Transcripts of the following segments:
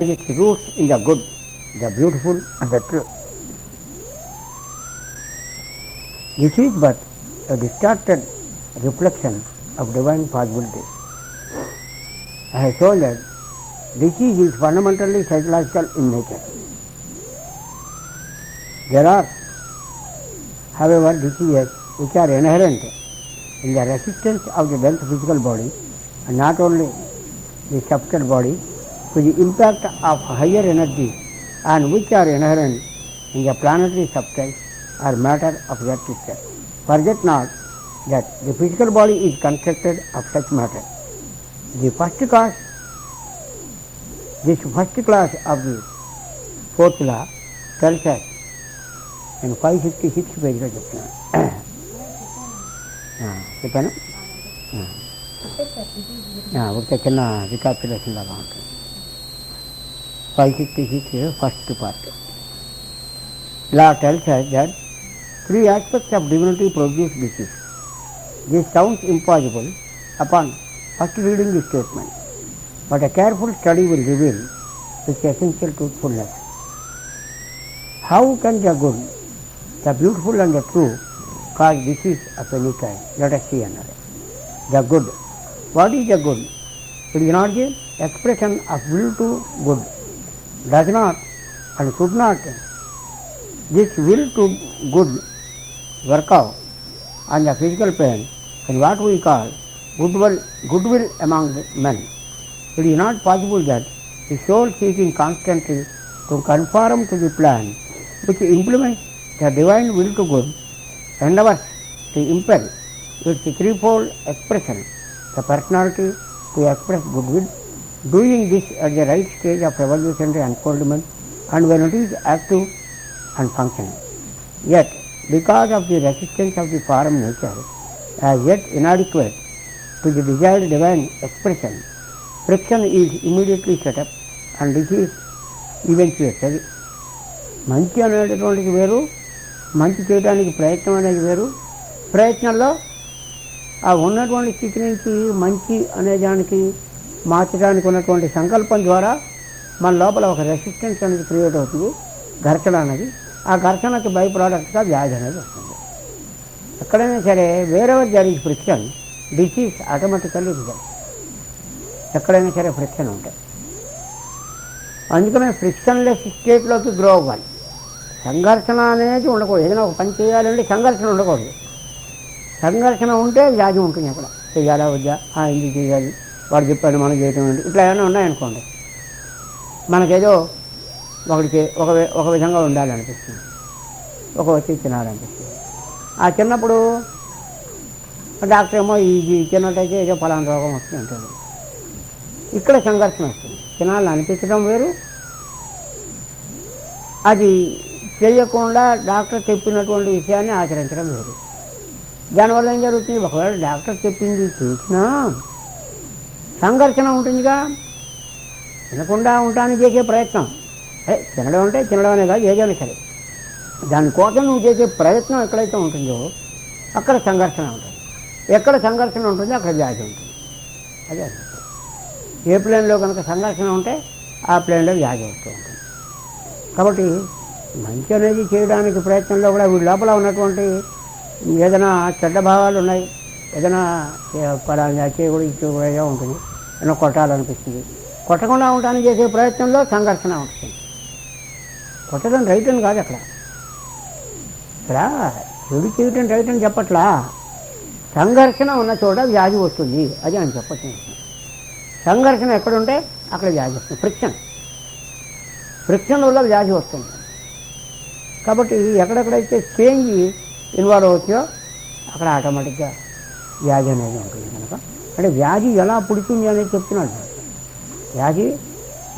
its roots in the good, the beautiful and the true. This is but a distorted reflection of divine possibilities. I have told that disease is fundamentally psychological in nature. There are, however, diseases which are inherent in the resistance of the dense physical body and not only the subtle body to the impact of higher energy and which are inherent in the planetary substance or matter of earth itself. Forget not that the physical body is constructed of such matter. The first class of the fourth law tells us in 566 పేజీలో చెప్తున్నాను. చెప్పాను ఒక చిన్న రికాప్యులేషన్ లాగా ఉంటుంది. 566 first part. Law tells us that three aspects of divinity produce disease. This sounds impossible upon first reading the statement, but a careful study will reveal its essential truthfulness. How can the good, the beautiful and the true cause disease of any kind? Let us see another. The good. What is the good? It is not the expression of will to good. Does not and should not this will to good work out on the physical plane in what we call goodwill among men. It is not possible that the soul seeking constantly to conform to the plan which implements the divine will to good endeavors to impel its threefold expression, the personality to express goodwill, doing this at the right stage of evolutionary unfoldment and when it is active and functioning. Yet, because of the resistance of the form nature as yet inadequate to the desired divine expression, friction is immediately set up and disease eventuates. మంచి అనేటటువంటిది వేరు, మంచి చేయడానికి ప్రయత్నం అనేది వేరు. ప్రయత్నంలో ఆ ఉన్నటువంటి స్థితి నుంచి మంచి అనే దానికి మార్చడానికి ఉన్నటువంటి సంకల్పం ద్వారా మన లోపల ఒక రెసిస్టెన్స్ అనేది క్రియేట్ అవుతుంది, ఘర్షణ అనేది. ఆ ఘర్షణకి బై ప్రోడక్ట్గా వ్యాధి అనేది వస్తుంది. ఎక్కడైనా సరే wherever there is friction, disease automatically result. ఎక్కడైనా సరే ఫ్రిక్షన్ ఉంటాయి. అందుకనే ఫ్రిక్షన్లెస్ స్టేట్లోకి గ్రో అవ్వాలి. సంఘర్షణ అనేది ఉండకూడదు. ఏదైనా ఒక పని చేయాలంటే సంఘర్షణ ఉండకూడదు. సంఘర్షణ ఉంటే వ్యాధి ఉంటుంది. అక్కడ చేయాలా వద్దా, ఇది చేయాలి, వాడు చెప్పాడు మనం చేయటం ఏంటి, ఇట్లా ఏమైనా ఉన్నాయనుకోండి, మనకేదో ఒక విధంగా ఉండాలనిపిస్తుంది, ఒక వచ్చి తినాలనిపిస్తుంది. ఆ చిన్నప్పుడు డాక్టర్ ఏమో ఇది తిన్నట్టయితే ఏదో ఫలానా రోగం వస్తుంది అంటాడు. ఇక్కడ సంఘర్షణ వస్తుంది. తినాలని అనిపించడం వేరు, అది చేయకుండా డాక్టర్ చెప్పినటువంటి విషయాన్ని ఆచరించడం వేరు. దానివల్ల ఏం జరుగుతుంది? ఒకవేళ డాక్టర్ చెప్పింది చేసినా సంఘర్షణ ఉంటుందిగా. తినకుండా ఉండడానికి చేసే ప్రయత్నం, తినడం అంటే తినడం అనే కాదు, ఏదైనా సరే దానికోసం నువ్వు చేసే ప్రయత్నం ఎక్కడైతే ఉంటుందో అక్కడ సంఘర్షణ ఉంటుంది. ఎక్కడ సంఘర్షణ ఉంటుందో అక్కడ వ్యాధి ఉంటుంది. అదే ఏ ప్లేన్లో కనుక సంఘర్షణ ఉంటే ఆ ప్లేన్లో వ్యాధి వస్తూ ఉంటుంది. కాబట్టి మంచి అనేది చేయడానికి ప్రయత్నంలో కూడా వీడి లోపల ఉన్నటువంటి ఏదైనా చెడ్డ భావాలు ఉన్నాయి, ఏదైనా పలానా చేయకూడదు ఇచ్చేకూడగా ఉంటుంది, ఏదైనా కొట్టాలనిపిస్తుంది. కొట్టకుండా ఉండడానికి చేసే ప్రయత్నంలో సంఘర్షణ ఉంటుంది. కొట్టడం రైట్ అని కాదు, ఇక్కడ చెడు చేయటం రైట్ అని చెప్పట్లా. సంఘర్షణ ఉన్న చోట వ్యాధి వస్తుంది, అది అని చెప్పచ్చు. సంఘర్షణ ఎక్కడుంటే అక్కడ వ్యాధి వస్తుంది. ఫ్రిక్షన్ వల్ల వ్యాధి వస్తుంది. కాబట్టి ఎక్కడెక్కడైతే చేంజ్ ఇన్వాల్వ్ అవుతుందో అక్కడ ఆటోమేటిక్గా వ్యాధి అనేది ఉంటుంది. కనుక అంటే వ్యాధి ఎలా పుడుతుంది అనేది చెప్తున్నాడు. వ్యాధి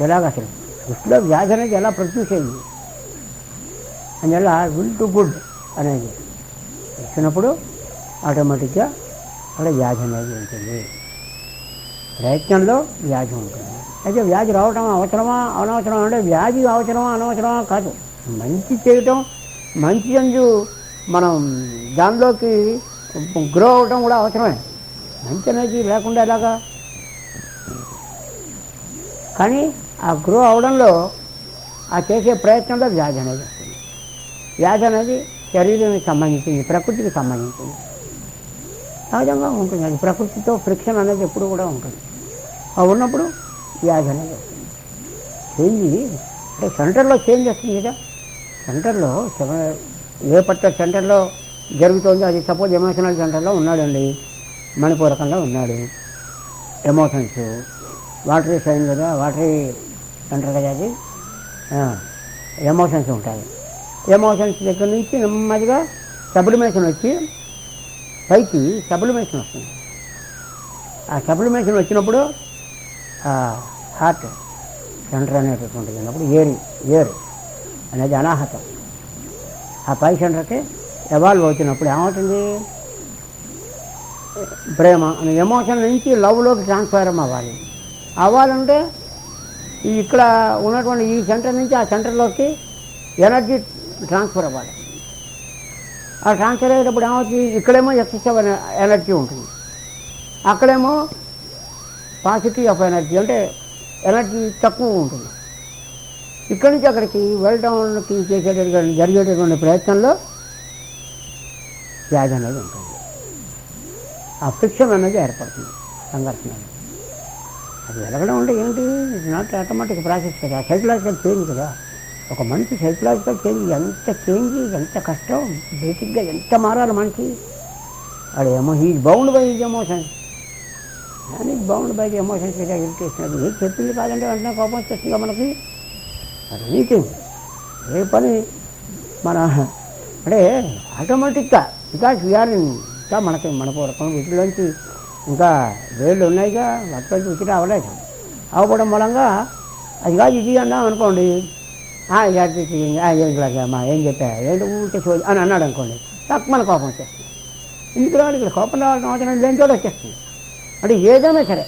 ఎలాగ అసలు దృష్టిలో వ్యాధి అనేది ఎలా ప్రొడ్యూస్ అయింది అందువల్ల విల్ టు గుడ్ అనేది ఇచ్చినప్పుడు ఆటోమేటిక్గా అక్కడ వ్యాధి అనేది ఉంటుంది. ప్రయత్నంలో వ్యాధి ఉంటుంది. అయితే వ్యాధి రావటం అవసరమా అనవసరమా అంటే వ్యాధి అవసరమా అనవసరమా కాదు. మంచి చేయటం, మంచి అందు మనం దానిలోకి గ్రో అవటం కూడా అవసరమే. మంచి అనేది లేకుండా ఎలాగా? కానీ ఆ గ్రో అవడంలో ఆ చేసే ప్రయత్నంలో వ్యాధి అనేది వస్తుంది. వ్యాధి అనేది శరీరానికి సంబంధించింది, ప్రకృతికి సంబంధించింది, సహజంగా ఉంటుంది. అది ప్రకృతితో ఫ్రిక్షన్ అనేది ఎప్పుడు కూడా ఉంటుంది. ఆ ఉన్నప్పుడు వ్యాధి అనేది వస్తుంది. చేంజ్ అంటే సెంటర్లో చేంజ్ వస్తుంది కదా. సెంటర్లో ఏ పర్టికులర్ సెంటర్లో జరుగుతుందో, అది సపోజ్ ఎమోషనల్ సెంటర్లో ఉన్నాడండి, మణిపూరకంలో ఉన్నాడు, ఎమోషన్స్ వాటరీ సైన్ కదా, వాటరీ సెంటర్ కదా అది, ఎమోషన్స్ ఉంటాయి. ఎమోషన్స్ దగ్గర నుంచి నెమ్మదిగా సబ్లిమేషన్ వచ్చి పైకి సబ్లిమేషన్ వస్తుంది. ఆ సబ్లిమేషన్ వచ్చినప్పుడు హార్ట్ సెంటర్ అనేటటువంటిది ఉన్నప్పుడు ఏర్ అనేది అనాహతం ఆ పై సెంటర్కి ఎవాల్వ్ అవుతున్నప్పుడు ఏమవుతుంది, ప్రేమ అనే ఎమోషన్ నుంచి లవ్లోకి ట్రాన్స్ఫర్ అవ్వాలంటే ఇక్కడ ఉన్నటువంటి ఈ సెంటర్ నుంచి ఆ సెంటర్లోకి ఎనర్జీ ట్రాన్స్ఫర్ అవ్వాలి. ఆ ట్రాన్స్ఫర్ అయ్యేటప్పుడు ఏమవుతుంది, ఇక్కడేమో ఎక్సెసివ్ ఎనర్జీ ఉంటుంది, అక్కడేమో పాజిటివ్ ఆఫ్ ఎనర్జీ అంటే ఎనర్జీ తక్కువ ఉంటుంది. ఇక్కడి నుంచి అక్కడికి వెళ్ళడానికి జరిగేటటువంటి ప్రయత్నంలో వ్యాధి అనేది ఉంటుంది. ఆ ఫ్రిక్షన్ అనేది ఏర్పడుతుంది, సంఘర్షణ. అది వెలగడం అంటే ఏంటి, ఇట్స్ నాట్ ఆటోమేటిక్ ప్రాసెస్ కదా, సైకలాజికల్ చేంజ్ కదా. ఒక మనిషి సైకలాజికల్ చేంజ్ ఎంత కష్టం, బేసిక్గా ఎంత మారాలి మనిషి. వాడు he's bound by his emotions, and is bound by the emotions. Irritation అది ఏం చెప్పింది కాదంటే వెంటనే కోపం వచ్చేస్తుందిగా మనకి. అది ఎనీథింగ్ ఏ పని మన అంటే ఆటోమేటిక్గా, బికాజ్ వీఆర్ ఇంకా మన పూర్వకం వీటిలోంచి ఇంకా వేళ్ళు ఉన్నాయిగా, వాటిలోంచి ఉచిత అవ్వలేదు. అవ్వడం మూలంగా అది కాదు ఇది అన్నాం అనుకోండి, ఏంట్లాగమ్మా ఏం చెప్పా ఏంటి ఊరికే చూసి అని అన్నాడు అనుకోండి, తక్కువ మన కోపం వచ్చేస్తుంది. ఇందుకు రావాలి, ఇక్కడ కోపం రావడం అవసరం లేని చోట వచ్చేస్తుంది. అంటే ఏదైనా సరే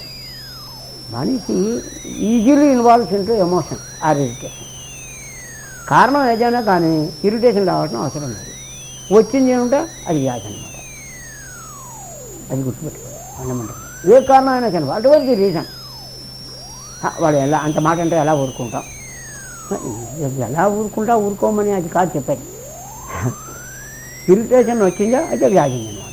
మనిషి easily involves into emotion are irritation. కారణం ఏదైనా కానీ ఇరిటేషన్ రావడం అవసరం లేదు. వచ్చింది ఏమిటో అది వ్యాధి అనమాట. అది గుర్తుపెట్టుకోవాలి ఫండమెంటల్. ఏ కారణం అయినా కానీ అటువంటి రీజన్. వాడు అంత మాట అంటే ఎలా ఊరుకుంటాం, ఎలా ఊరుకోమని అది కాదు చెప్పేది. ఇరిటేషన్ వచ్చిందో అయితే వ్యాధి అనమాట.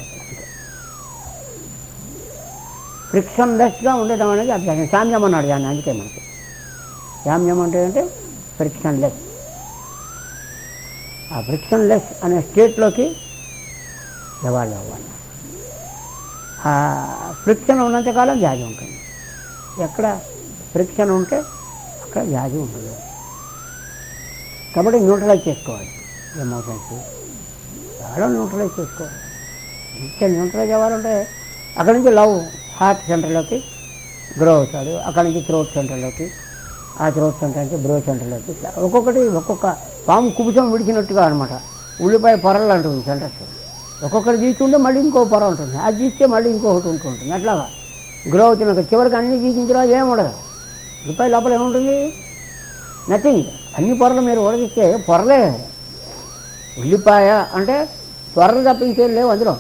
ఫ్రిక్షన్లెస్గా ఉండటం అనేది అభ్యాసం. శామ్యం అన్నాడు దాన్ని, అందుకే మనకి శామ్యం అంటే ఫ్రిక్షన్లెస్. ఆ ఫ్రిక్షన్లెస్ అనే స్టేట్లోకి ఎవాల్వ్ అవ్వాలి. ఆ ఫ్రిక్షన్ ఉన్నంతకాలం వ్యాధి ఉంటుంది. ఎక్కడ ఫ్రిక్షన్ ఉంటే అక్కడ వ్యాధి ఉండదు. కాబట్టి న్యూట్రలైజ్ చేసుకోవాలి ఎమోషన్స్, చాలా న్యూట్రలైజ్ చేసుకోవాలి. ఇంకా న్యూట్రలైజ్ అవ్వాలంటే అక్కడి నుంచి లవ్ హార్ట్ సెంటర్లోకి గ్రో అవుతాడు, అక్కడి నుంచి థ్రోట్ సెంటర్లోకి, ఆ థ్రోట్ సెంటర్ నుంచి బ్రో సెంటర్లోకి, ఒక్కొక్క పాము కుబుసం విడిచినట్టుగా అనమాట. ఉల్లిపాయ పొరలు అంటుంది సెంటర్స్. ఒక్కొక్కటి గీచుంటే మళ్ళీ ఇంకో పొర ఉంటుంది, అది గీస్తే మళ్ళీ ఇంకొకటి ఉంటుంది. అట్లాగా గ్రో అవుతున్నాక చివరికి అన్ని గీచించరా ఏముండదు. ఉల్లిపాయ లోపల ఏముంటుంది, నథింగ్. అన్ని పొరలు మీరు ఉడగిస్తే పొరలే. ఉల్లిపాయ అంటే పొరలు తప్పించేది లేవు అందులో.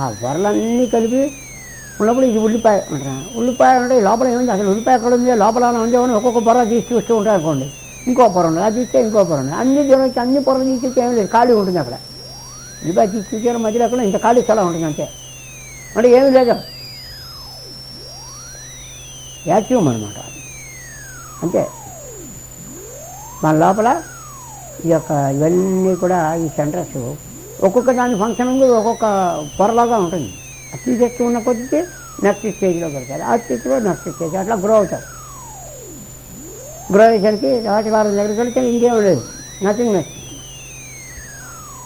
ఆ పొరలన్నీ కలిపి ఉన్నప్పుడు ఇది ఉల్లిపాయ అంటారు. ఉల్లిపాయ అంటే లోపల ఏముంది, అసలు ఉల్లిపాయ ఎక్కడ ఉంది, లోపల ఉంది అని ఒక్కొక్క పొర తీసి చూస్తూ ఉంటారు అనుకోండి. ఇంకో పొర ఉంది, అది తీస్తే ఇంకో పొర ఉంది. అన్ని పొరలు తీసి ఏం లేదు, ఖాళీ ఉంటుంది అక్కడ. ఉల్లిపాయ తీసి చూసారు మధ్యలో అక్కడ ఇంత ఖాళీ స్థలం ఉంటుంది అంతే. అంటే ఏమీ లేదు, వ్యాక్యూమ్ అనమాట. అంతే. మన లోపల ఈ యొక్క ఇవన్నీ కూడా ఈ సెంటర్స్ ఒక్కొక్క దాని ఫంక్షనింగ్ ఒక్కొక్క పొరలాగా ఉంటుంది. అది తీసేస్తూ ఉన్న కొద్దికి నెక్స్ట్ స్టేజ్లో పెడతారు, ఆ స్టేజ్లో నెక్స్ట్ స్టేజ్ అట్లా గ్రో అవుతారు. గ్రో అయ్యేసరికి వాటి వారం దగ్గరికి వెళ్తే ఇంకేం లేదు, నథింగ్నెస్.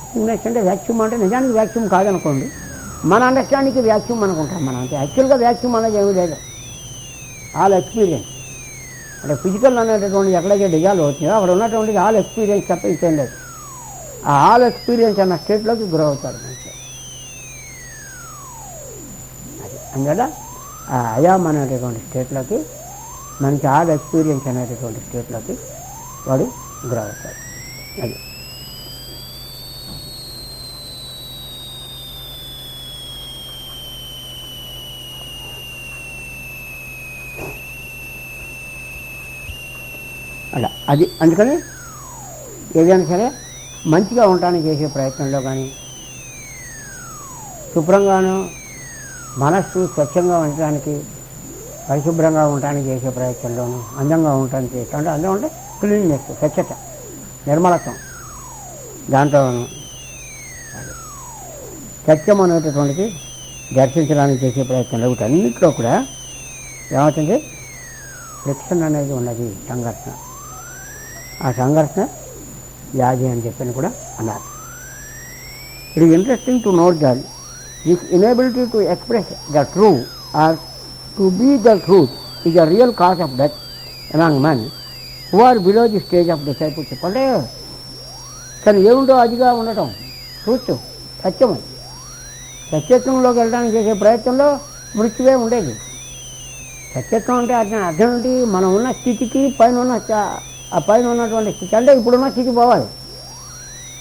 నథింగ్నెస్ అంటే వ్యాక్యూమ్ అంటే నిజానికి వ్యాక్యూమ్ కాదనుకోండి, మన అండర్స్టాండింగ్కి వ్యాక్యూమ్ అనుకుంటాం మనం. అంటే యాక్చువల్గా వ్యాక్యూమ్ అనేది ఏమీ లేదు, ఆల్ ఎక్స్పీరియన్స్. అంటే ఫిజికల్ అనేటటువంటి ఎక్కడైతే డిజాల్వ్ అవుతుందో అక్కడ ఉన్నటువంటిది ఆల్ ఎక్స్పీరియన్స్ తప్ప ఇంకేం లేదు. ఆ ఆల్ ఎక్స్పీరియన్స్ అన్న స్టేట్లోకి గ్రో అవుతాడు మంచిగా. అది అందువల్ల ఆ అయామ్ అనేటటువంటి స్టేట్లోకి, మంచి ఆల్ ఎక్స్పీరియన్స్ అనేటటువంటి స్టేట్లోకి వాడు గ్రో అవుతాడు. అది అలా అది అందుకని ఏదైనా సరే మంచిగా ఉండటానికి చేసే ప్రయత్నంలో కానీ, శుభ్రంగాను మనస్సు స్వచ్ఛంగా ఉండటానికి, పరిశుభ్రంగా ఉండటానికి చేసే ప్రయత్నంలోనూ, అందంగా ఉండటానికి చేసే అంటే అందం అంటే క్లీన్నెస్, స్వచ్ఛత, నిర్మలత్వం, దాంట్లోనూ సత్యం అనేటటువంటిది దర్శించడానికి చేసే ప్రయత్నంలో వీటన్నిటిలో కూడా ఏమవుతుంది, ఫ్రిక్షన్ అనేది ఉన్నది, సంఘర్షణ. ఆ సంఘర్షణ వ్యాధి అని చెప్పని కూడా అన్నారు. It is interesting to note that this inability to express the true or to be the truth is a real cause of death among men who are below the stage of discipleship. అంటే కానీ ఏముంటో అదిగా ఉండటం truth, సత్యము. సత్యత్వంలోకి వెళ్ళడానికి చేసే ప్రయత్నంలో మృత్యువే ఉండేది. సత్యత్వం అంటే అర్థం ఏంటి, మనం ఉన్న స్థితికి పైన ఉన్న ఆ పైన ఉన్నటువంటి స్థితి అంటే ఇప్పుడున్న స్థితి పోవాలి.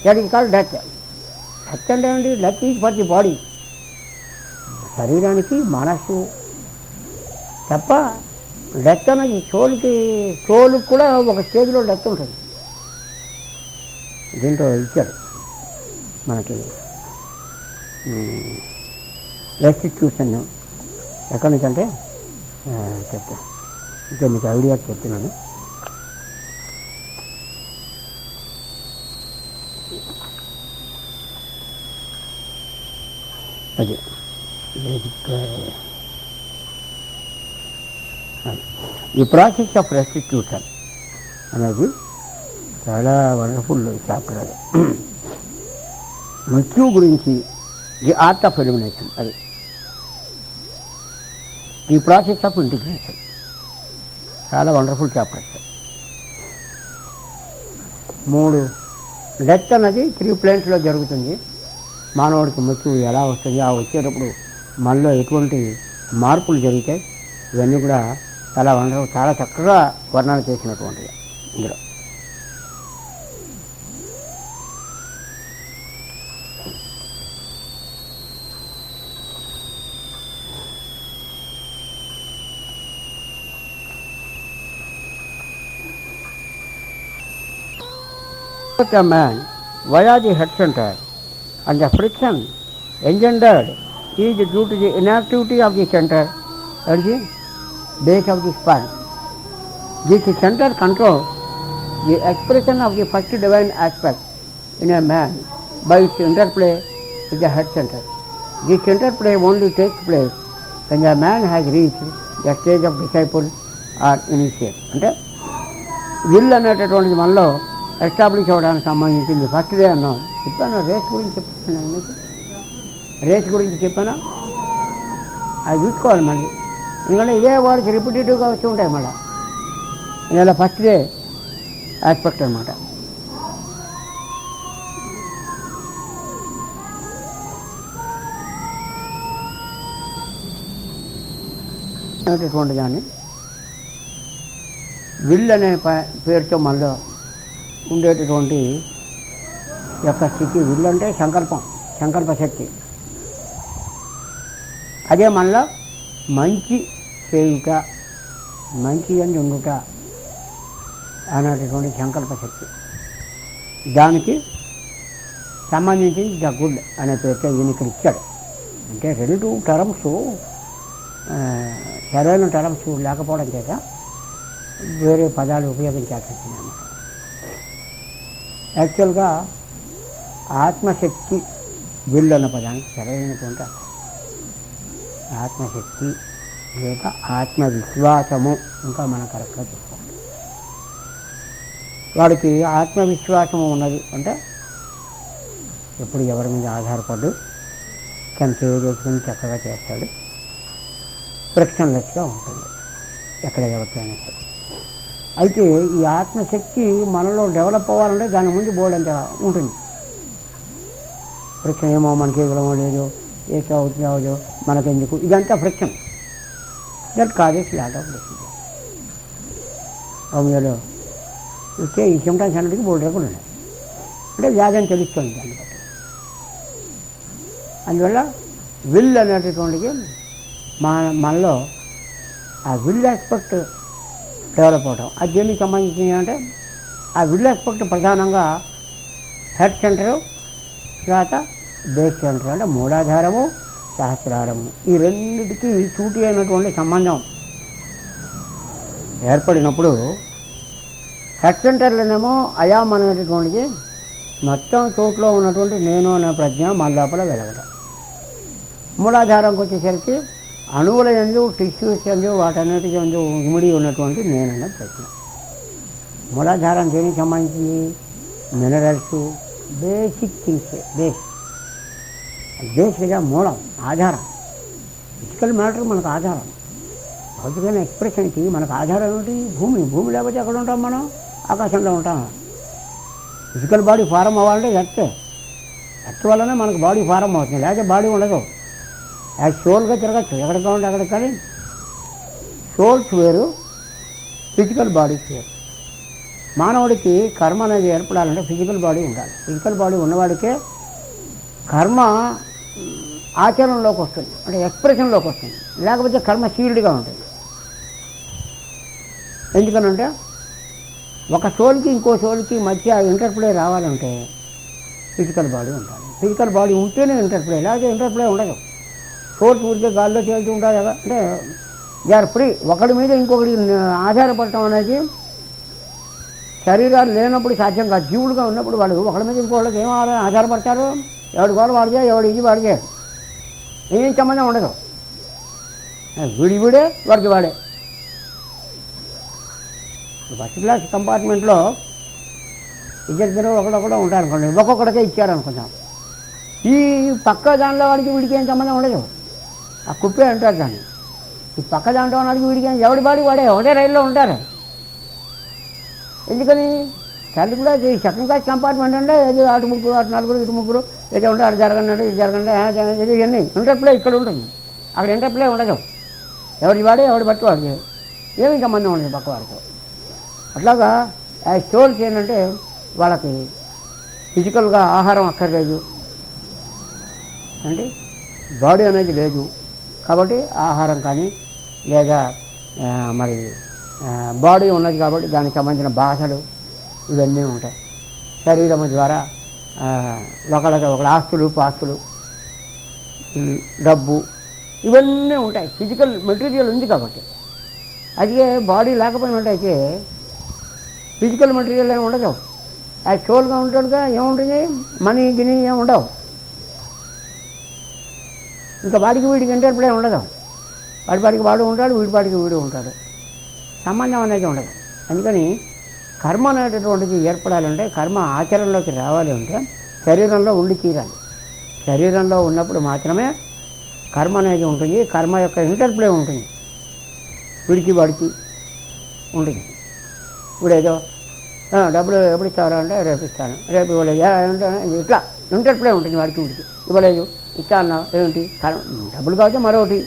That is called death. Death అంటే ఏంటి, death is for the body, శరీరానికి మనస్సు తప్ప. డెత్ అనేది సోలుకి కూడా ఒక స్టేజ్లో డెత్ ఉంటుంది. దీంట్లో ఇచ్చారు మనకి రెస్టిట్యూషన్. ఎక్కడి నుంచి అంటే చెప్తా, ఇంకా మీకు ఐడియా చెప్తున్నాను. అది ఈ ప్రాసెస్ ఆఫ్ రెస్టిట్యూషన్ అనేది చాలా వండర్ఫుల్ చాప్టర్. అది మృత్యు గురించి, ది ఆర్ట్ ఆఫ్ ఎలిమినేషన్, అది ఈ ప్రాసెస్ ఆఫ్ ఇంటిగ్రేషన్. చాలా వండర్ఫుల్ చాప్టర్స్. 3 డెత్ అన్నది 3 ప్లేన్స్లో జరుగుతుంది. మానవుడికి మృత్యువు ఎలా వస్తుంది, ఆ వచ్చేటప్పుడు మనలో ఎటువంటి మార్పులు జరుగుతాయి, ఇవన్నీ కూడా చాలా వండర్ఫుల్, చాలా చక్కగా వర్ణన చేసినటువంటిది ఇందులో. A man via the head center and the friction engendered is due to the inactivity of the center at the base of the spine. This center controls the expression of the first divine aspect in a man by its interplay with the head center. This interplay only takes place when a man has reached the stage of disciple or initiate. అంటే will అనేటటువంటిది మనలో establish అవ్వడానికి సంబంధించింది. First day అన్నాం, చెప్పాను. Race గురించి చెప్తున్నాను మీకు, రేస్ గురించి చెప్పాను. అది చూసుకోవాలి మళ్ళీ, ఎందుకంటే ఇదే వాడికి రిపిటేటివ్గా వచ్చి ఉంటాయి మళ్ళీ. ఇలా ఫస్ట్ డే ఆస్పెక్ట్ అనమాట. అనేటటువంటి దాన్ని విల్ అనే పేరుతో మనలో ఉండేటటువంటి యొక్క స్థితి. విల్ అంటే సంకల్ప శక్తి. అదే మనలో మంచి చేయుట, మంచి అని ఉండుట అనేటటువంటి సంకల్ప శక్తి. దానికి సంబంధించి ద గుడ్ అనే పేరుతో ఈయన ఇక్కడ ఇచ్చాడు. అంటే 2 టర్మ్స్ సరైన టర్మ్స్ లేకపోవడం చేత వేరే పదాలు ఉపయోగించాల్సి వచ్చింది అన్నమాట. యాక్చువల్గా ఆత్మశక్తి విల్ అన్న పదానికి సరైనటువంటి ఆత్మశక్తి లేక ఆత్మవిశ్వాసము, ఇంకా మనం కరెక్ట్గా చూసుకోవాలి. వాడికి ఆత్మవిశ్వాసము ఉన్నది అంటే ఎప్పుడు ఎవరి మీద ఆధారపడ్డు తన చేసుకుని చక్కగా చేస్తాడు, ఫ్రిక్షన్లెస్గా ఉంటుంది ఎక్కడ ఎవరికైనా సరే. అయితే ఈ ఆత్మశక్తి మనలో డెవలప్ అవ్వాలంటే దాని ముందు బోర్డు అంత ఉంటుంది. ఫ్రిక్షన్ ఏమో మనకి ఇవ్వడమో లేదో, ఏ అవుతుందో మనకెందుకు, ఇదంతా friction. That causes lot of diseases. హోమియోలో వచ్చే ఈ సిమ్టమ్స్ అన్నిటికీ బోర్డు రేపులు ఉన్నాయి. అంటే వ్యాధి అని తెలుస్తుంది దాన్ని బట్టి. అందువల్ల విల్ అనేటటువంటిది మనలో ఆ విల్ ఆస్పెక్ట్ డెవలప్ అవటం. అది దేనికి సంబంధించింది అంటే ఆ విల్ ఆస్పెక్ట్ ప్రధానంగా హెడ్ సెంటరు, తర్వాత బేస్ సెంటర్ అంటే మూలాధారము, సహస్రారము, ఈ రెండింటికి సూటి అయినటువంటి సంబంధం ఏర్పడినప్పుడు హెడ్ సెంటర్లోనేమో అయాం అనేటటువంటిది మొత్తం చోట్లో ఉన్నటువంటి నేను అనే ప్రజ్ఞ మన లోపల వెలగడం. మూలాధారంకి వచ్చేసరికి అణువుల యందు, టిష్యూస్ యందు, వాటన్నిటి యందు ఇమిడి ఉన్నటువంటి నేననే ప్రజ్ఞ. మూలాధారం దేనికి సంబంధించి మినరల్స్, బేసిక్ థింగ్స్, బేస్గా మూలం, ఆధారం. ఫిజికల్ మ్యాటర్ మనకు ఆధారం. భౌతికమైన ఎక్స్ప్రెషన్కి మనకు ఆధారం ఏమిటి? భూమి లేకపోతే ఎక్కడ ఉంటాం మనం? ఆకాశంలో ఉంటాం. ఫిజికల్ బాడీ ఫారం అవ్వాలంటే ఎర్త్ వల్లనే మనకు బాడీ ఫారం అవుతుంది, లేకపోతే బాడీ ఉండదు. యాజ్ సోల్గా తిరగచ్చు ఎక్కడికి ఉంటే అక్కడికి. కానీ సోల్స్ వేరు, ఫిజికల్ బాడీస్ వేరు. మానవుడికి కర్మ అనేది ఏర్పడాలంటే ఫిజికల్ బాడీ ఉండాలి. ఫిజికల్ బాడీ ఉన్నవాడికే కర్మ ఆచరణలోకి వస్తుంది, అంటే ఎక్స్ప్రెషన్లోకి వస్తుంది. లేకపోతే కర్మ సీల్డ్గా ఉంటుంది. ఎందుకనంటే ఒక సోల్కి ఇంకో సోల్కి మధ్య ఇంటర్ప్లే రావాలంటే ఫిజికల్ బాడీ ఉండాలి. ఫిజికల్ బాడీ ఉంటేనే ఇంటర్ప్లే, లేకపోతే ఇంటర్ప్లే ఉండదు. సోల్స్ ఊరికే గాల్లో తేలుతూ ఉంటుంది కదా, అంటే దే ఆర్ ఫ్రీ. ఒకడి మీద ఇంకొకటి ఆధారపడటం అనేది శరీరాలు లేనప్పుడు సాధ్యం కాదు. జీవుడుగా ఉన్నప్పుడు వాళ్ళు ఒకడి మీద ఇంకొకళ్ళకి ఏం ఆధారపడతారు? ఎవడి గోడ వాడితే, ఎవడి ఇది వాడితే, ఏం సంబంధం ఉండదు. వీడే వాడికి వాడే. ఫస్ట్ క్లాస్ కంపార్ట్మెంట్లో ఇద్దరు ఒకడొకడు ఉంటారు అనుకోండి, ఒక్కొక్కడికే ఇచ్చారనుకుంటాం. ఈ పక్క దాంట్లో వాడికి వీడికి ఏం సంబంధం ఉండదు. ఆ కుప్పే అంటారు దాన్ని. ఈ పక్క దాంట్లో వాడికి వీడికి ఎవడి బాడీ వాడే, ఒకటే రైల్లో ఉంటారు. ఎందుకని? తల్లి కూడా సెకండ్ క్లాస్ కంపార్ట్మెంట్ అంటే ఏదో అటు ముగ్గురు, అటు నలుగురు, ఇటు ముగ్గురు, ఏదో ఉంటే అటు జరగండి, ఇది జరగండి, ఇది ఇవన్నీ ఇంటర్ప్లే ఇక్కడ ఉంటుంది. అక్కడ ఇంటర్ప్లే ఉండదు. ఎవరి వాడే ఎవడి బట్టి వాడికి ఏమీ సంబంధం ఉండదు పక్క వాడితో. అట్లాగా సోల్స్ ఏంటంటే వాళ్ళకి ఫిజికల్గా ఆహారం అక్కర్లేదు, అంటే బాడీ అనేది లేదు. కాబట్టి ఆహారం కానీ లేదా మరి బాడీ ఉన్నది కాబట్టి దానికి సంబంధించిన భాషలు ఇవన్నీ ఉంటాయి. శరీరం ద్వారా ఒకళ్ళ ఆస్తులు, పాస్తులు, డబ్బు ఇవన్నీ ఉంటాయి. ఫిజికల్ మెటీరియల్ ఉంది కాబట్టి. అదే బాడీ లేకపోయినట్టయితే ఫిజికల్ మెటీరియల్ ఏమి ఉండదు. అది సోల్గా ఉంటాడుగా ఏముంటుంది? మనీ గిని ఏమి ఉండవు. ఇంకా వాడికి వీడికి ఇంటర్ప్లే ఉండదు. వాడికి వాడు ఉంటాడు, వీడికి వీడు ఉంటాడు. సంబంధం అనేది ఉండదు. అందుకని కర్మ అనేటటువంటిది ఏర్పడాలంటే, కర్మ ఆచరణలోకి రావాలి అంటే శరీరంలో ఉండి తీరాలి. శరీరంలో ఉన్నప్పుడు మాత్రమే కర్మ అనేది ఉంటుంది. కర్మ యొక్క ఇంటర్ప్లే ఉంటుంది. వీడికి వాడికి ఉంటుంది. ఇప్పుడు ఏదో డబ్బులు ఎప్పుడు ఇస్తారా అంటే రేపు ఇస్తాను, రేపు ఇవ్వలేదు అంటే ఇట్లా ఇంటర్ప్లే ఉంటుంది. వాడికి వీడికి ఇవ్వలేదు, ఇస్తా అన్నావు ఏమిటి? డబ్బులు కావచ్చు మరొకటి.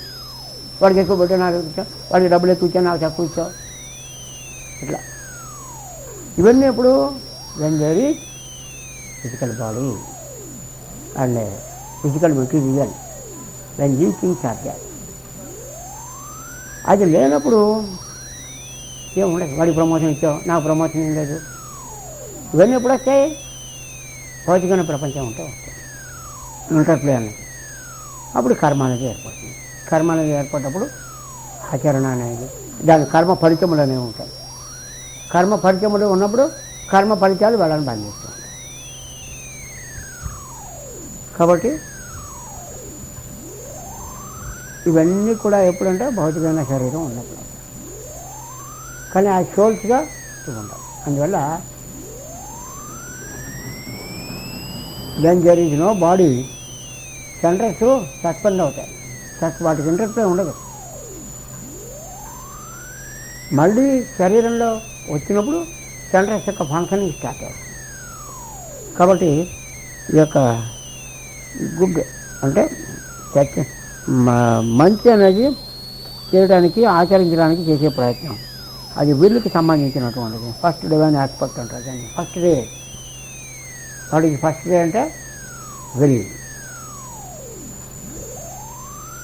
వాడికి ఎక్కువ పెట్టా, నాకు ఇచ్చావు. వాడికి డబ్బులు ఎక్కువ ఇచ్చావు, నాకు తక్కువ ఇచ్చావు. ఇట్లా ఇవన్నీ ఎప్పుడు when there is physical body and physical material, when these things are there. అది లేనప్పుడు ఏం ఉండదు. వాడికి ప్రమోషన్ ఇచ్చావు, నాకు ప్రమోషన్ ఏం లేదు. ఇవన్నీ ఎప్పుడు వస్తాయి? భౌతికమైన ప్రపంచం ఉంటే వస్తాయి. ఇంటర్ప్లే అనేది. అప్పుడు కర్మ అనేది ఏర్పడుతుంది. కర్మ అనేది ఏర్పడినప్పుడు ఆచరణ అనేది, దాని కర్మ ఫలితములు అనేవి ఉంటాయి. కర్మ ఫలితములు ఉన్నప్పుడు కర్మ ఫలితాలు వెళ్ళని బంధిస్తూ ఉంటాయి. కాబట్టి ఇవన్నీ కూడా ఎప్పుడంటే భౌతికమైన శరీరం ఉన్నప్పుడు. కానీ ఆ సోల్స్గా ఉండవు. అందువల్ల then there is no body, centres suspend అవుతాయి. వాటికి ఇంట్రెస్ట్ ఉండదు. మళ్ళీ శరీరంలో వచ్చినప్పుడు సెంటర్స్ యొక్క ఫంక్షనింగ్ స్టార్ట్ అవుతుంది. కాబట్టి ఈ యొక్క గుడ్ అంటే మంచి అనేది చేయడానికి, ఆచరించడానికి చేసే ప్రయత్నం, అది విల్లుకి సంబంధించినటువంటిది. ఫస్ట్ డివైన్ ఆస్పెక్ట్ అంటారు దాన్ని. First day. వాడికి ఫస్ట్ డే అంటే విల్.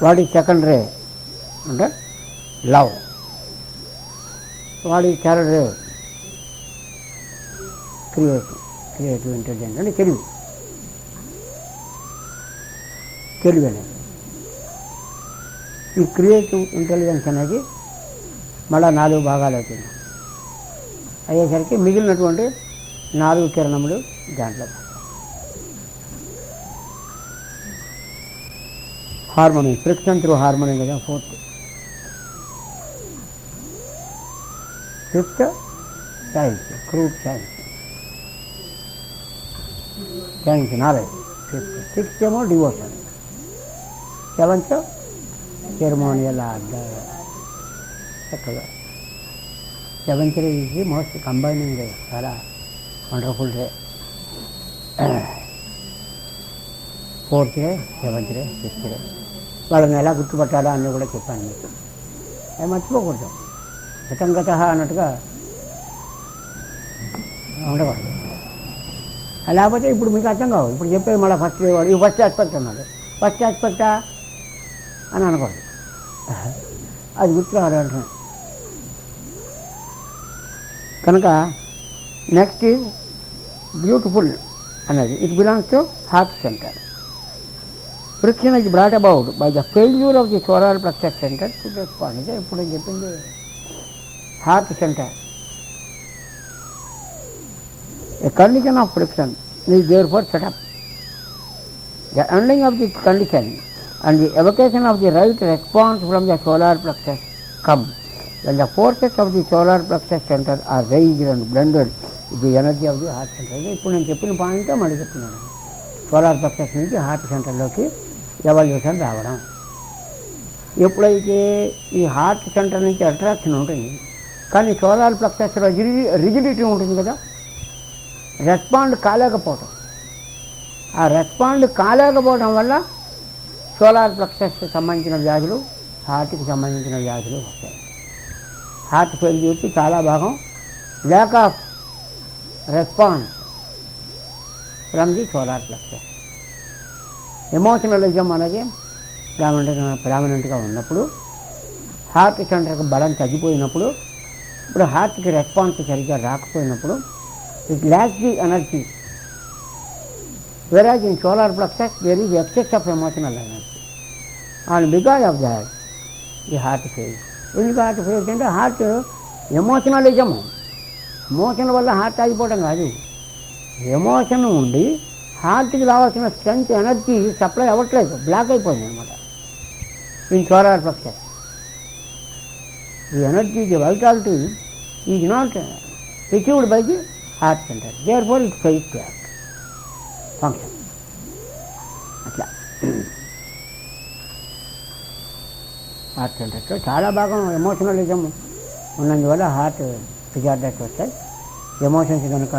వాడికి సెకండ్ రే అంటే లవ్. వాడి చాలా రేర్. క్రియేటివ్ ఇంటెలిజెన్స్ అంటే తెలివి అనేది. ఈ క్రియేటివ్ ఇంటెలిజెన్స్ అనేది మళ్ళీ 4 భాగాలు అవుతుంది. అయ్యేసరికి మిగిలినటువంటి 4 కిరణములు దాంట్లో హార్మోని, ఫ్రిక్షన్ త్రూ హార్మోని కదా 4th. 5th science, crude science knowledge. 5th. 6th ఏమో డివోషన్. 7th ceremonial order. చక్కగా 7th day is the most combining day, చాలా wonderful day. 4th day, 7th day, 6th day. వాళ్ళని ఎలా గుర్తుపట్టాలో అన్నీ కూడా చెప్పాను మీకు. అవి మర్చిపోకూడదు. గతంగత అన్నట్టుగా ఉండకూడదు. లేకపోతే ఇప్పుడు మీకు అర్థం కావు. ఇప్పుడు చెప్పేది మళ్ళీ ఫస్ట్ వాడు ఈ ఫస్ట్ ఆస్పెక్ట్ అన్నాడు, ఫస్ట్ ఆస్పెక్టా అని అనకూడదు. అది గుర్తు రావాలంటున్నాను. కనుక నెక్స్ట్ ఈజ్ బ్యూటిఫుల్ అనేది. It belongs to heart center. Friction is brought about by the failure of the solar plexus centre to respond. ఇదే ఇప్పుడు నేను చెప్పింది heart center. A condition of friction is therefore set up. The ending of the condition and the evocation of the right response from the solar plexus come when the forces of the solar plexus center are raised and blended with the energy of the heart center. ఇప్పుడు నేను చెప్పిన point మళ్ళీ చెప్తున్నాను. Solar plexus నుంచి heart సెంటర్లోకి evolution రావడం. ఎప్పుడైతే ఈ హార్ట్ సెంటర్ నుంచి అట్రాక్షన్ ఉంటుంది, కానీ సోలార్ ప్లెక్సస్లో రిజిడిటీ ఉంటుంది కదా, రెస్పాండ్ కాలేకపోవటం. ఆ రెస్పాండ్ కాలేకపోవడం వల్ల సోలార్ ప్లెక్సస్కి సంబంధించిన వ్యాధులు, హార్ట్కి సంబంధించిన వ్యాధులు వస్తాయి. హార్ట్ ఫెయిల్యూర్కి చాలా భాగం lack of response from the solar plexus. Emotionalism అనేది ప్రామినెంట్గా ఉన్నప్పుడు, హార్ట్ సెంటర్కి బలం తగ్గిపోయినప్పుడు, ఇప్పుడు హార్ట్కి రెస్పాన్స్ సరిగ్గా రాకపోయినప్పుడు it lacks the energy, whereas in solar plexus there is excess of emotional energy, and because of that the heart fails. ఎందుకు heart fails అంటే హార్ట్ ఎమోషనలిజము, ఎమోషన్ వల్ల హార్ట్ ఆగిపోవడం కాదు. ఎమోషన్ ఉండి హార్ట్కి రావాల్సిన స్ట్రెంత్, ఎనర్జీ సప్లై అవ్వట్లేదు, బ్లాక్ అయిపోయింది అనమాట. In solar plexus the energy, the vitality is not received by the heart center, therefore it fails to act, function. అట్లా హార్ట్ సెంటర్స్లో చాలా భాగం ఎమోషనలిజం ఉన్నందువల్ల హార్ట్ డిజార్డర్స్ వస్తాయి. ఎమోషన్స్ కనుక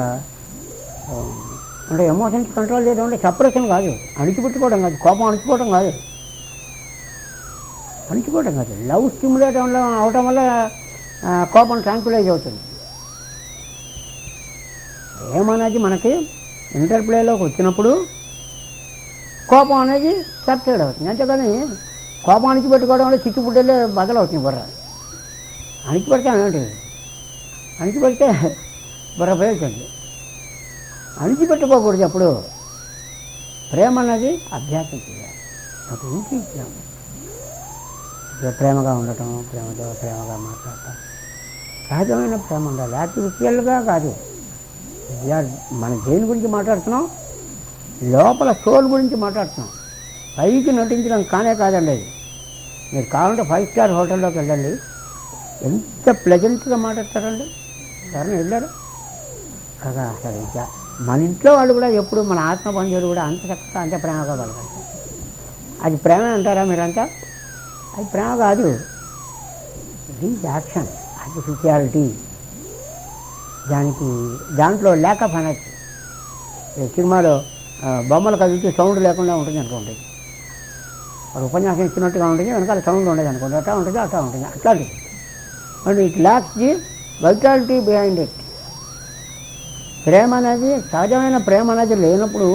అంటే ఎమోషన్స్ కంట్రోల్ చేయడం అంటే సపరేషన్ కాదు, అణిచిపెట్టుకోవడం కాదు, కోపం అణిచిపోవడం కాదు, లవ్ స్టిమ్యులేట్ అవడం వల్ల కోపం ట్రాంక్యులైజ్ అవుతుంది. ఏమనేది మనకి ఇంటర్ప్లేలోకి వచ్చినప్పుడు కోపం అనేది సబ్సైడ్ అవుతుంది. అంతేకాని కోపం అణిచిపెట్టుకోవడం వల్ల చిచ్చుపుడ్డలే బదలవుతుంది. బుర్ర అణిచిపెడితే ఏంటి, అణిచిపెడితే బుర్ర పేరుతుంది. అణిచిపెట్టుకోకూడదు. అప్పుడు ప్రేమ అనేది అభ్యాసం చేయాలి. అటు ఇంటి ప్రేమగా ఉండటం, ప్రేమగా మాట్లాడటం, సహజమైన ప్రేమ ఉండాలి. ఆర్టిఫిషియల్గా కాదు. మనం దేని గురించి మాట్లాడుతున్నాం, లోపల సోల్ గురించి మాట్లాడుతున్నాం. పైకి నటించడం కాదండి. అది మీరు కావాలంటే 5 స్టార్ హోటల్లోకి వెళ్ళండి, ఎంత ప్లెజెంట్గా మాట్లాడతారండి. ఎవరైనా వెళ్ళారు కదా? అసలు ఇంకా మన ఇంట్లో వాళ్ళు కూడా ఎప్పుడు మన ఆత్మ బంధువులు కూడా అంత చక్కగా అంత ప్రేమగా పడతారు. అది ప్రేమ అంటారా మీరంతా? అది ప్రేమ కాదు, ఇది యాక్షన్, ఆర్టిఫిషియాలిటీ. దాంట్లో ల్యాక్ ఆఫ్ ఎనర్జీ. సినిమాలో బొమ్మలు కదిలితే సౌండ్ లేకుండా ఉంటుంది అనుకోండి, వాడు ఉపన్యాసం ఇచ్చినట్టుగా ఉంటుంది, వెనకాల సౌండ్ ఉండదు అనుకోండి, అట్లా ఉంటుంది. అట్లాంటిది. And it lacks the vitality behind it. ప్రేమ అనేది, సహజమైన ప్రేమ అనేది లేనప్పుడు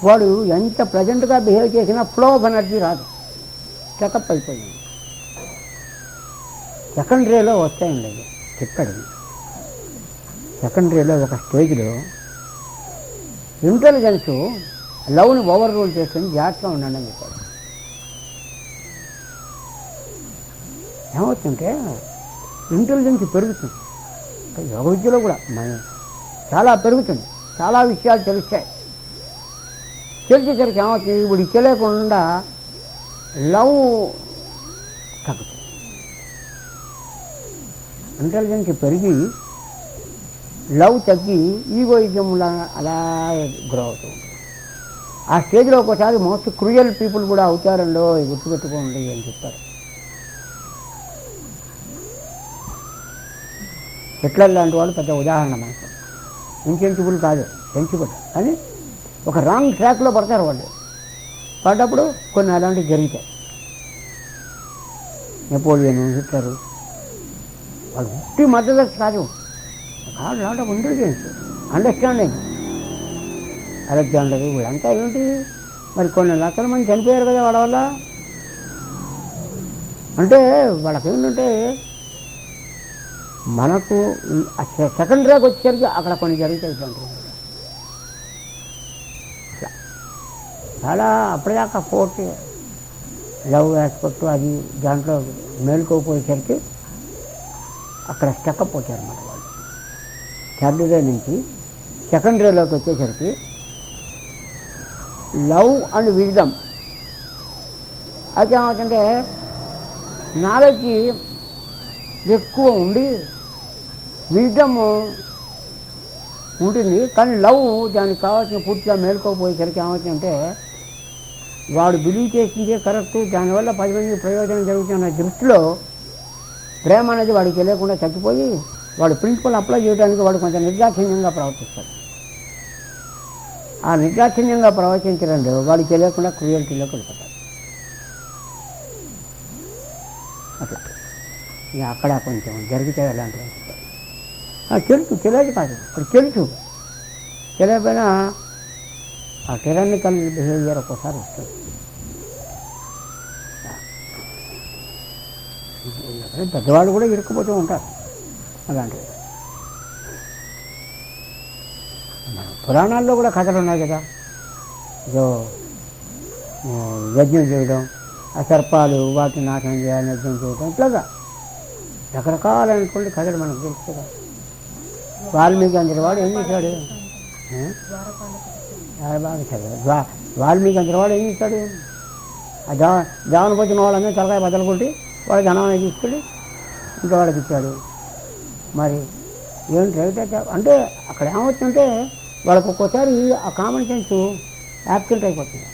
వాడు ఎంత ప్లెజెంట్గా బిహేవ్ చేసినా ఫ్లో ఆఫ్ ఎనర్జీ రాదు, చెకప్ అయిపోయింది. సెకండరీలో వస్తాయండి అది చెప్పాడు. సెకండరీలో ఒక స్టేజ్లో ఇంటెలిజెన్స్ లవ్ని ఓవర్ రూల్ చేసుకుని జాగ్రత్తగా ఉండండి అని చెప్పాడు. ఏమవుతుంటే ఇంటెలిజెన్స్ పెరుగుతుంది, యోగ విద్యలో కూడా చాలా పెరుగుతుంది, చాలా విషయాలు తెలుస్తాయి. తెలిసేసరికి ఏమవుతుంది, ఇప్పుడు తెలియకుండా లవ్ తగ్గుతుంది. ఇంటెలిజెన్స్ పెరిగి లవ్ తగ్గి ఈగోయిజంలా అలా గ్రో అవుతూ ఉంటుంది. ఆ స్టేజ్లో ఒకసారి మోస్ట్ క్రూయల్ పీపుల్ కూడా అవుతారండో గుర్తుపెట్టుకోండి అని చెప్పారు. హిట్లర్ లాంటి వాళ్ళు పెద్ద ఉదాహరణ మనకు. ఇన్సెన్సిబుల్ కాదు, సెన్సిబుల్, కానీ ఒక రాంగ్ ట్రాక్లో పడతారు వాళ్ళు. పడ్డప్పుడు కొన్ని అలాంటివి జరుగుతాయి. నెపోలియన్, హిట్లరు వాళ్ళు ఉట్టి మద్దతు కాదు, lot of intelligence, understanding. Alexander వీళ్ళంతా ఏంటి మరి కొన్ని లక్షల మంది చనిపోయారు కదా వాళ్ళ వల్ల. అంటే వాళ్ళకి ఏంటంటే మనకు సెకండ్ ర్యాంక్ వచ్చేసరికి అక్కడ కొన్ని జరుగుతాయి. చాలా అప్పటిదాకా పోటీ లవ్ ఆస్పెక్ట్ అది దాంట్లో మేలుకోపోయేసరికి అక్కడ స్టెక్కప్ వచ్చారు అన్నమాట వాళ్ళు. థర్డ్ డే నుంచి సెకండ్ రేలోకి వచ్చేసరికి లవ్ అండ్ విజ్డమ్ అయితే ఏమవుతుంటే నాలెడ్జ్ ఎక్కువ ఉండి విజ్డమ్ ఉంటుంది, కానీ లవ్ దానికి కావాల్సిన పూర్తిగా మేలుకోపోయేసరికి ఏమవుతుందంటే వాడు బిలీవ్ చేసిందే కరెక్ట్, దానివల్ల 10 మందికి ప్రయోజనం జరుగుతున్న దృష్టిలో ప్రేమ అనేది వాడికి తెలియకుండా చచ్చిపోయి వాడు ప్రిన్సిపల్ అప్లై చేయడానికి వాడు కొంచెం నిర్దాక్షిణ్యంగా ప్రవర్తిస్తాడు. ఆ నిర్దాక్షిణ్యంగా ప్రవర్తించడంలో వాడికి తెలియకుండా క్రూయల్టీలోకి వెళ్ళిపోతాడు. అట్లా ఇక అక్కడ కొంచెం జరిగితే అలాంటివి తెలుసు, తెలియదు కాదు, ఇప్పుడు తెలుసు, తెలియకపోయినా ఆ టెరానికల్ బిహేవియర్ ఒక్కోసారి వస్తుంది. పెద్దవాళ్ళు కూడా ఇరుక్కుపోతూ ఉంటారు అలాంటివి. పురాణాల్లో కూడా కథలు ఉన్నాయి కదా, ఏదో యజ్ఞం చేయడం, ఆ సర్పాలు వాటిని నాశనం చేయాలని యజ్ఞం చేయడం, ఇట్లాగా రకరకాలైనటువంటి కథలు మనకు తెలుసు కదా. వాల్మీకి అందరివాడు ఏం చేశాడు, బాగా చదివాడు. వాల్మీకి అందరివాడు ఏం చేశాడు, ఆ దేవన పొచ్చిన వాళ్ళందరూ తలకాయ బద్దలు కొట్టి వాడు ధనాన్ని తీసుకెళ్ళి ఇంకా వాళ్ళకి ఇచ్చాడు. మరి ఏంటి రైట్ అంటే అక్కడ ఏమవుతుందంటే వాళ్ళకు ఒక్కోసారి ఆ కామన్ సెన్స్ యాబ్సెంట్ అయిపోతుంది.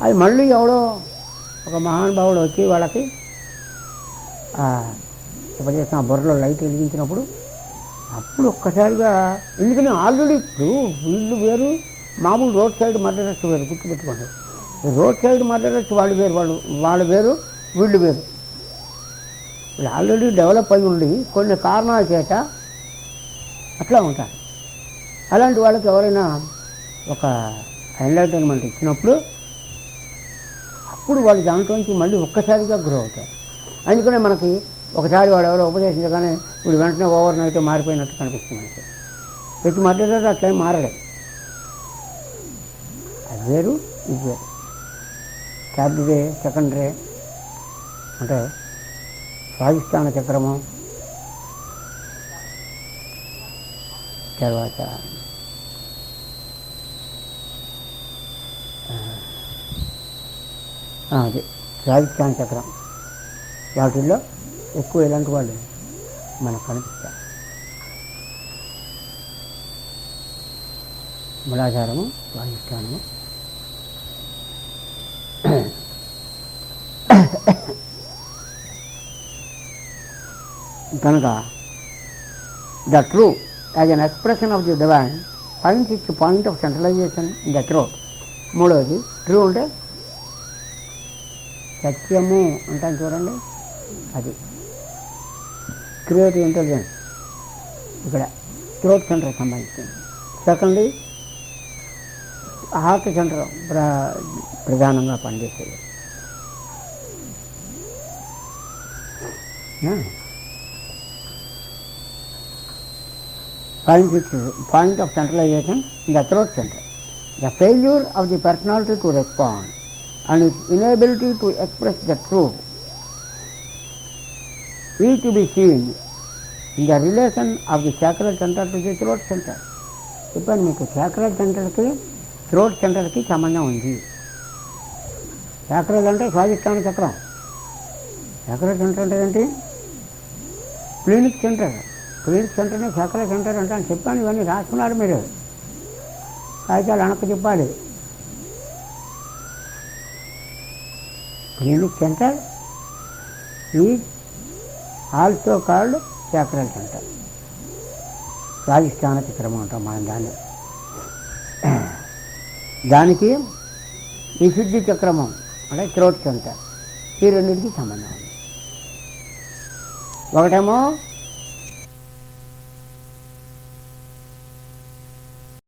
అది మళ్ళీ ఎవడో ఒక మహానుభావుడు వచ్చి వాళ్ళకి ఉపదేశం బుర్రలో లైట్ వెలిగించినప్పుడు అప్పుడు ఒక్కసారిగా, ఎందుకని ఆల్రెడీ ఇప్పుడు వీళ్ళు వేరు, మామూలు రోడ్ సైడ్ మర్డరర్స్ వేరు, గుర్తుపెట్టుకోండి. రోడ్ సైడ్ మర్డరర్స్ వాళ్ళు వేరు, వాళ్ళు వేరు, వీళ్ళు వేరు. వీళ్ళు ఆల్రెడీ డెవలప్ అయి ఉండి కొన్ని కారణాల చేత అట్లా ఉంటారు. అలాంటి వాళ్ళకి ఎవరైనా ఒక ఎంటర్టైన్మెంట్ ఇచ్చినప్పుడు అప్పుడు వాళ్ళు దాంట్లోంచి మళ్ళీ ఒక్కసారిగా గ్రో అవుతారు. అందుకనే మనకి ఒకసారి వాడు ఎవరో ఉపదేశించగానే ఇప్పుడు వెంటనే ఓవర్ నైట్ మారిపోయినట్టు కనిపిస్తుంది మనకి. ప్రతి మధ్యలో అట్లా మారడే, అది వేరు ఇది వేరు. థర్డ్ డే సెకండ్ డే అంటే స్వాధిష్టాన చక్రము, తర్వాత అది స్వాధిష్టాన చక్రం, వాటిల్లో ఎక్కువ ఇలాంటి వాళ్ళు మనకు కనిపిస్తారు. మూలాధారము, స్వాధిష్టానము, కనుక the true as an expression of the divine finds it's point of centralisation in the throat. మూడవది ట్రూ అంటే సత్యము అంటాను చూడండి, అది క్రియేటివ్ ఇంటెలిజెన్స్ ఇక్కడ థ్రోట్ సెంటర్ సంబంధించింది. సెకండ్లీ హార్ట్ సెంటర్ ప్రధానంగా పనిచేసేది. Yeah. Point of centralization in the throat center. The failure of the personality to respond and its inability to express the truth is to be seen in the relation of the sacral center to the throat center. చెప్పాను మీకు sacral centerకి throat centerకి సంబంధం ఉంది. sacral అంటే స్వాధిష్టాన చక్రం. sacral center అంటే ఏంటి? Clinic centre. Clinic సెంటర్ని sacral center అంటే అని చెప్పాను. ఇవన్నీ రాసుకున్నారు మీరు. కాగితాలు వెనక్కి చెప్పాలి. Clinic centre is also called sacral center. స్వాధిష్టాన చక్రం అంటాం మనం దాన్ని. దానికి విశుద్ధి చక్రమం అంటే థ్రోట్ సెంటర్. ఈ రెండింటికి సంబంధం ఉంది. ఒకటేమో